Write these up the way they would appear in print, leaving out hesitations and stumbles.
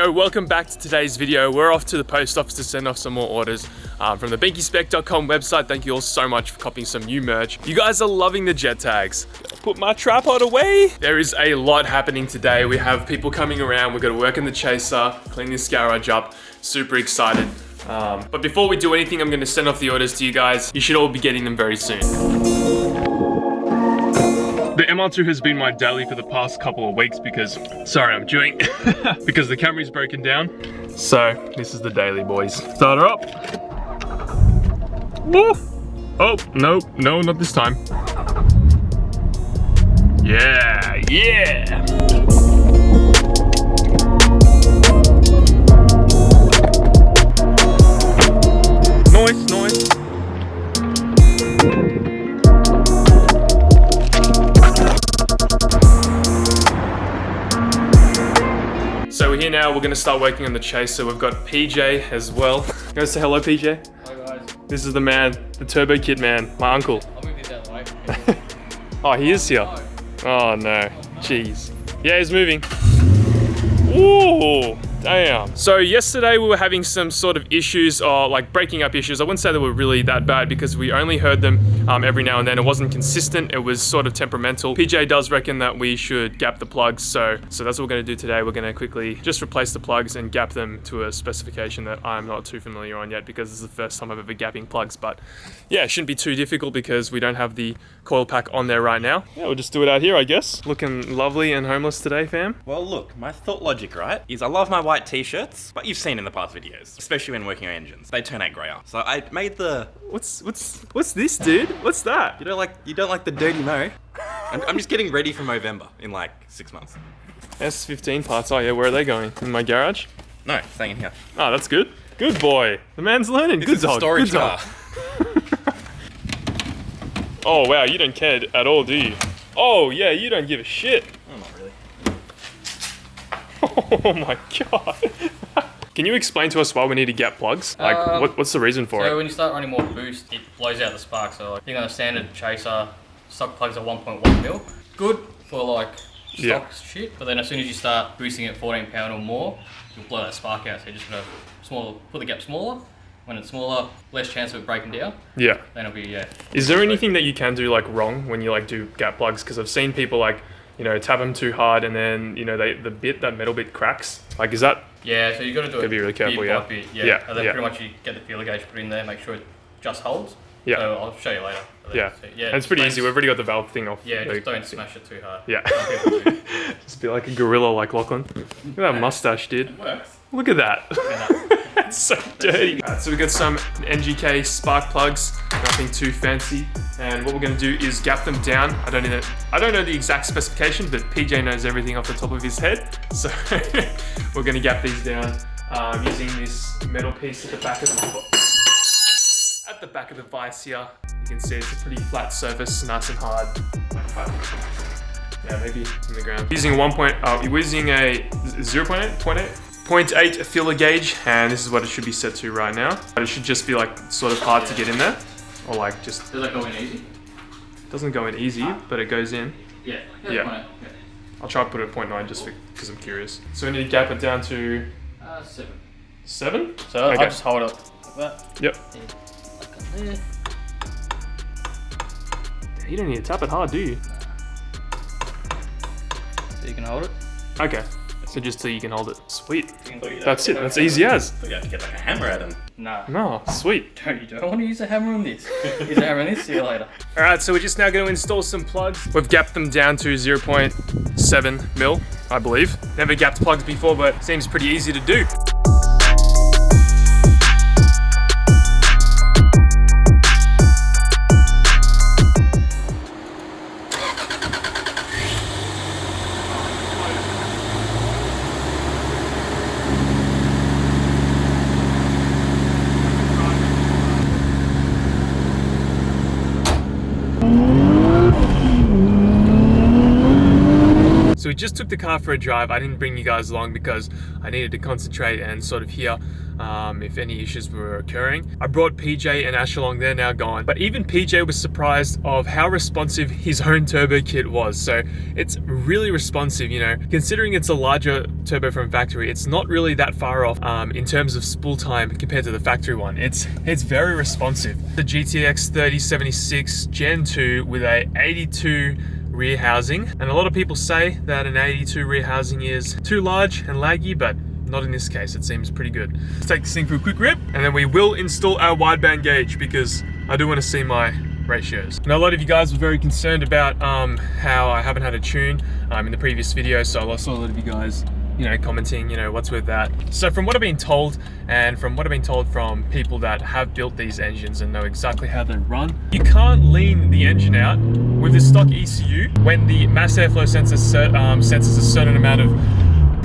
So welcome back to today's video. We're off to the post office to send off some more orders from the benkispec.com website. Thank you all so much for copying some new merch. You guys are loving the jet tags. Put my tripod away. There is a lot happening today. We have people coming around. We're gonna work in the Chaser, clean this garage up. Super excited. But before we do anything, I'm gonna send off the orders to you guys. You should all be getting them very soon. The MR2 has been my daily for the past couple of weeks because, sorry I'm chewing, because the Camry's broken down. So this is the daily, boys. Start her up. Woo. Oh, no, not this time. Yeah, yeah. Nice. So we're here now, we're gonna start working on the Chaser. We've got PJ as well. You guys say hello, PJ? Hi guys. This is the man, the Turbo Kid man, my uncle. I'll move this out of the way. Oh, he is here. Oh no, jeez. Yeah, he's moving. Ooh, damn. So yesterday we were having some sort of issues, or like breaking up issues. I wouldn't say they were really that bad because we only heard them every now and then. It wasn't consistent, it was sort of temperamental. PJ does reckon that we should gap the plugs, so that's what we're gonna do today. We're gonna quickly just replace the plugs and gap them to a specification that I'm not too familiar on yet because this is the first time I've ever gapping plugs, but yeah, it shouldn't be too difficult because we don't have the coil pack on there right now. Yeah, we'll just do it out here, I guess. Looking lovely and homeless today, fam. Well, look, my thought logic, right, is I love my white t-shirts, but you've seen in the past videos, especially when working on engines, they turn out grayer. So I made the... What's this, dude? What's that? You don't like the dirty mo? I'm just getting ready for Movember in like 6 months. S15 parts, oh yeah, where are they going? In my garage? No, staying in here. Oh, that's good. Good boy. The man's learning. This Good is dog. a storage Good dog. car. Oh wow, you don't care at all, do you? Oh yeah, you don't give a shit. Oh, not really. Oh my god. Can you explain to us why we need to gap plugs? Like, what's the reason for it? So when you start running more boost, it blows out the spark. So like, I think on a standard Chaser, stock plugs are 1.1 mil. Good for like stock shit, but then as soon as you start boosting it 14 pound or more, you'll blow that spark out. So you're just gonna put the gap smaller. When it's smaller, less chance of it breaking down. Yeah. Then it'll be, yeah. Is there anything that you can do like wrong when you like do gap plugs? Because I've seen people like, you know, tap them too hard and then, you know, that metal bit cracks. Like, is that? Yeah, so you got to do it. Be really careful, bit yeah. by bit, Yeah. And then pretty much you get the feeler gauge put in there, make sure it just holds. Yeah. So I'll show you later. Yeah. So, yeah. And it's pretty easy. We've already got the valve thing off. Yeah, just don't smash it too hard. Yeah. Just be like a gorilla like Lachlan. Look at that mustache, dude. It works. Look at that. It's so dirty. Alright, so we got some NGK spark plugs, nothing too fancy. And what we're gonna do is gap them down. I don't know the exact specification, but PJ knows everything off the top of his head. So we're gonna gap these down using this metal piece at the back of the vise here. You can see it's a pretty flat surface, nice and hard. Yeah, maybe in the ground. Using we're using a 0.8 feeler gauge, and this is what it should be set to right now. But it should just be like sort of hard to get in there, or like just. Does that go in easy? It doesn't go in easy, but it goes in. Yeah. Yeah. I'll try to put it at 0.9 just because I'm curious. So we need to gap it down to 7. 7. So okay. I'll just hold it like that. Yep. Like there. You don't need to tap it hard, do you? So you can hold it. Okay. So just so you can hold it. Sweet. That's it. That's easy as. You have to get like a hammer at him. Nah. No, sweet. You don't want to use a hammer on this. Use a hammer on this, see you later. Alright, so we're just now going to install some plugs. We've gapped them down to 0.7 mil, I believe. Never gapped plugs before, but seems pretty easy to do. So So we just took the car for a drive. I didn't bring you guys along because I needed to concentrate and sort of hear if any issues were occurring. I brought PJ and Ash along, they're now gone. But even PJ was surprised of how responsive his own turbo kit was. So it's really responsive, you know, considering it's a larger turbo from factory, it's not really that far off in terms of spool time compared to the factory one. It's very responsive. The GTX 3076 Gen 2 with a 82 rear housing, and a lot of people say that an 82 rear housing is too large and laggy, but not in this case. It seems pretty good. Let's take this thing for a quick rip, and then we will install our wideband gauge because I do want to see my ratios. Now, a lot of you guys were very concerned about how I haven't had a tune in the previous video, so I saw a lot of you guys, you know, commenting, you know, what's with that. So from what I've been told, and from what I've been told from people that have built these engines and know exactly how they run, you can't lean the engine out with the stock ECU when the mass airflow sensor senses a certain amount of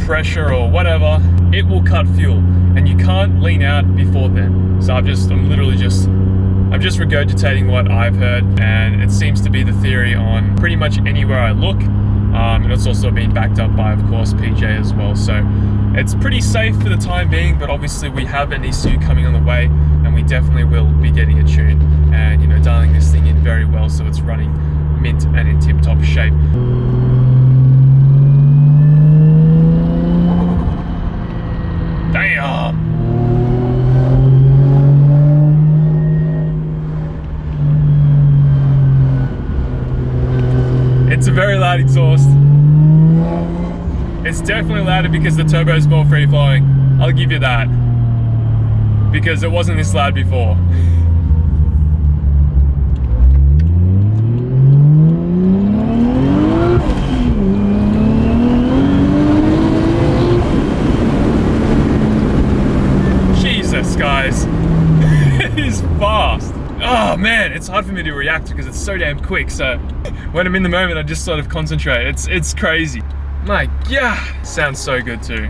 pressure or whatever. It will cut fuel, and you can't lean out before then. So I'm just regurgitating what I've heard, and it seems to be the theory on pretty much anywhere I look. And it's also been backed up by, of course, PJ as well. So it's pretty safe for the time being, but obviously we have an ECU coming on the way, and we definitely will be getting a tune and, you know, dialing this thing in very well so it's running mint and in tip-top shape. Damn! It's a very loud exhaust. It's definitely louder because the turbo is more free-flowing. I'll give you that. Because it wasn't this loud before. Jesus, guys. It is fast. Oh man, it's hard for me to react because it's so damn quick. So when I'm in the moment, I just sort of concentrate. It's crazy. My God, sounds so good too.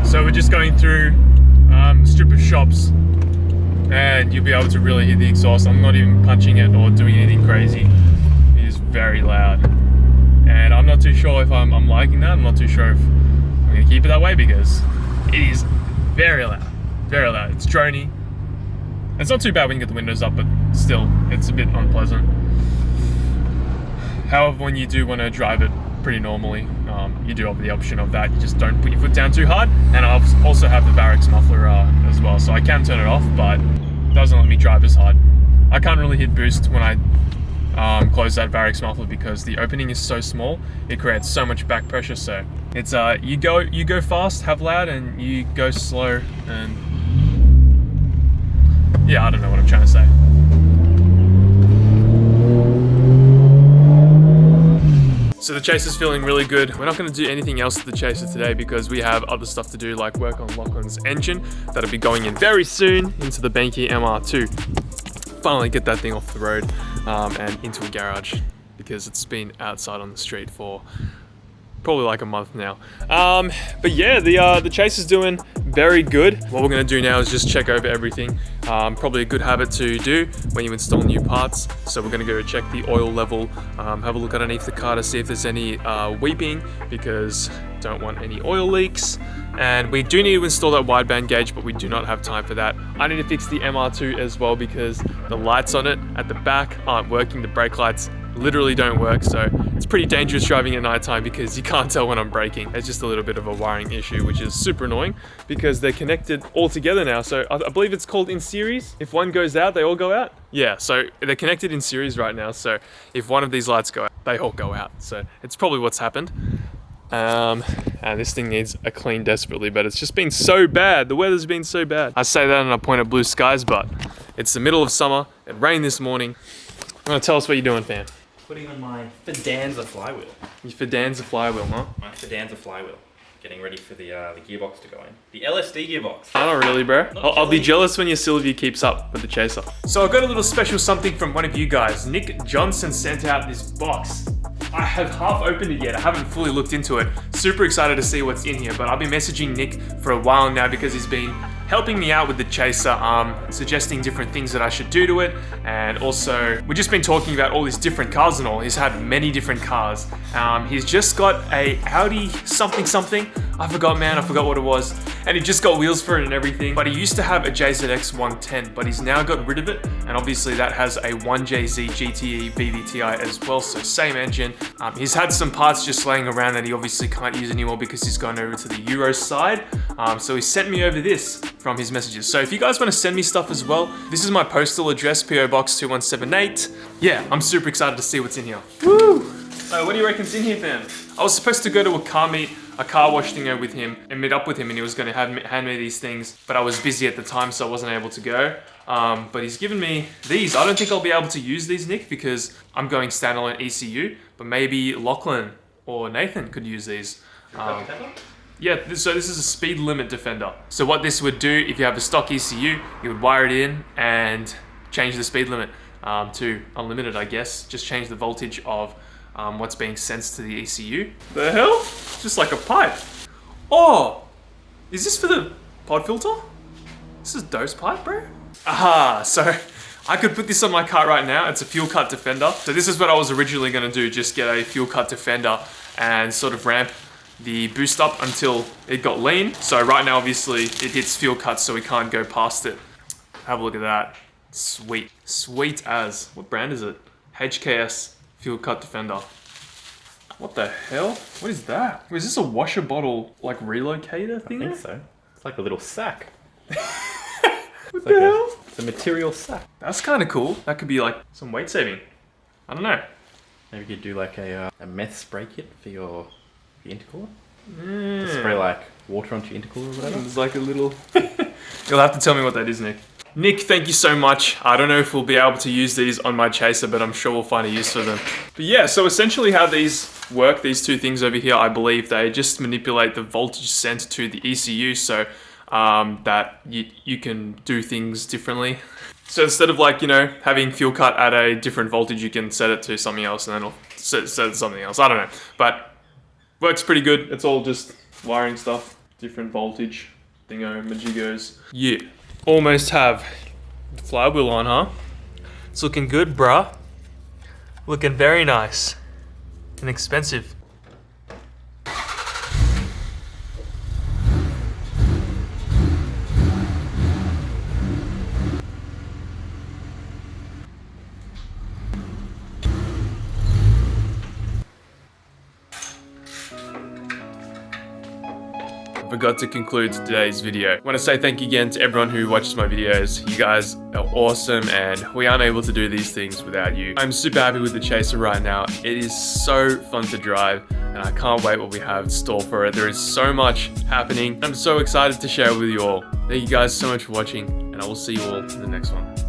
So we're just going through a strip of shops, and you'll be able to really hear the exhaust. I'm not even punching it or doing anything crazy. It is very loud. And I'm not too sure if I'm liking that. I'm not too sure if I'm going to keep it that way because it is very loud. Very loud. It's drony. It's not too bad when you get the windows up, but still, it's a bit unpleasant. However, when you do want to drive it pretty normally, you do have the option of that. You just don't put your foot down too hard. And I also have the Varix muffler as well, so I can turn it off, but it doesn't let me drive as hard. I can't really hit boost when I close that Varix muffler because the opening is so small. It creates so much back pressure. So it's you go fast, have loud, and you go slow, and yeah, I don't know what I'm trying to say. So the Chaser's feeling really good. We're not going to do anything else to the Chaser today because we have other stuff to do, like work on Lachlan's engine. That'll be going in very soon into the Benki MR2. Finally get that thing off the road and into a garage because it's been outside on the street for probably like a month now. But yeah, the Chaser's doing very good. What we're going to do now is just check over everything. Probably a good habit to do when you install new parts. So we're going to go check the oil level, have a look underneath the car to see if there's any weeping because don't want any oil leaks. And we do need to install that wideband gauge, but we do not have time for that. I need to fix the MR2 as well because the lights on it at the back aren't working. The brake lights literally don't work, so it's pretty dangerous driving at night time because you can't tell when I'm braking. It's just a little bit of a wiring issue, which is super annoying because they're connected all together now. So I believe it's called in series. If one goes out, they all go out. Yeah, so they're connected in series right now. So if one of these lights go out, they all go out. So it's probably what's happened. And this thing needs a clean desperately, but it's just been so bad. The weather's been so bad. I say that and I point at blue skies, but it's the middle of summer. It rained this morning. You want to tell us what you're doing, fam? Putting on my Fidanza flywheel. Your Fidanza flywheel, huh? My Fidanza flywheel. Getting ready for the gearbox to go in. The LSD gearbox. Not really, bro. I'll be jealous when your Sylvia keeps up with the Chaser. So I got a little special something from one of you guys. Nick Johnson sent out this box. I have half opened it yet. I haven't fully looked into it. Super excited to see what's in here, but I've been messaging Nick for a while now because he's been helping me out with the Chaser, suggesting different things that I should do to it, and also we've just been talking about all these different cars and all. He's had many different cars. He's just got a Audi something. I forgot what it was, and he just got wheels for it and everything. But he used to have a JZX100, but he's now got rid of it, and obviously that has a 1JZ GTE VVTi as well, so same engine. He's had some parts just laying around that he obviously can't use anymore because he's gone over to the Euro side. So he sent me over this from his messages. So if you guys want to send me stuff as well, this is my postal address, PO Box 2178. Yeah, I'm super excited to see what's in here. Woo! So what do you reckon's in here, fam? I was supposed to go to a car wash thing with him and meet up with him, and he was going to hand me these things, but I was busy at the time, so I wasn't able to go. But he's given me these. I don't think I'll be able to use these, Nick, because I'm going standalone ECU, but maybe Lachlan or Nathan could use these. Yeah, so this is a speed limit defender. So what this would do, if you have a stock ECU, you would wire it in and change the speed limit to unlimited, I guess. Just change the voltage of what's being sensed to the ECU. The hell? It's just like a pipe. Oh, is this for the pod filter? This is dose pipe, bro? Aha, so I could put this on my car right now. It's a fuel cut defender. So this is what I was originally gonna do, just get a fuel cut defender and sort of ramp the boost up until it got lean. So right now, obviously, it hits fuel cuts, so we can't go past it. Have a look at that. Sweet. Sweet as. What brand is it? HKS Fuel Cut Defender. What the hell? What is that? Is this a washer bottle, like, relocator thing? I think so. It's like a little sack. What the hell? It's a material sack. That's kind of cool. That could be, like, some weight saving. I don't know. Maybe you could do, like, a meth spray kit for your intercooler. Just spray like water onto your intercooler or whatever. It's like a little... You'll have to tell me what that is, Nick. Nick, thank you so much. I don't know if we'll be able to use these on my Chaser, but I'm sure we'll find a use for them. But yeah, so essentially how these work, these two things over here, I believe they just manipulate the voltage sent to the ECU so that you can do things differently. So instead of, like, you know, having fuel cut at a different voltage, you can set it to something else and then it'll set it to something else. I don't know, but works pretty good. It's all just wiring stuff, different voltage, thingo-majigos. Yeah, almost have the flywheel on, huh? It's looking good, bruh. Looking very nice and expensive. Forgot to conclude today's video. I want to say thank you again to everyone who watches my videos. You guys are awesome, and we aren't able to do these things without you. I'm super happy with the Chaser right now. It is so fun to drive, and I can't wait what we have in store for it. There is so much happening. I'm so excited to share with you all. Thank you guys so much for watching, and I will see you all in the next one.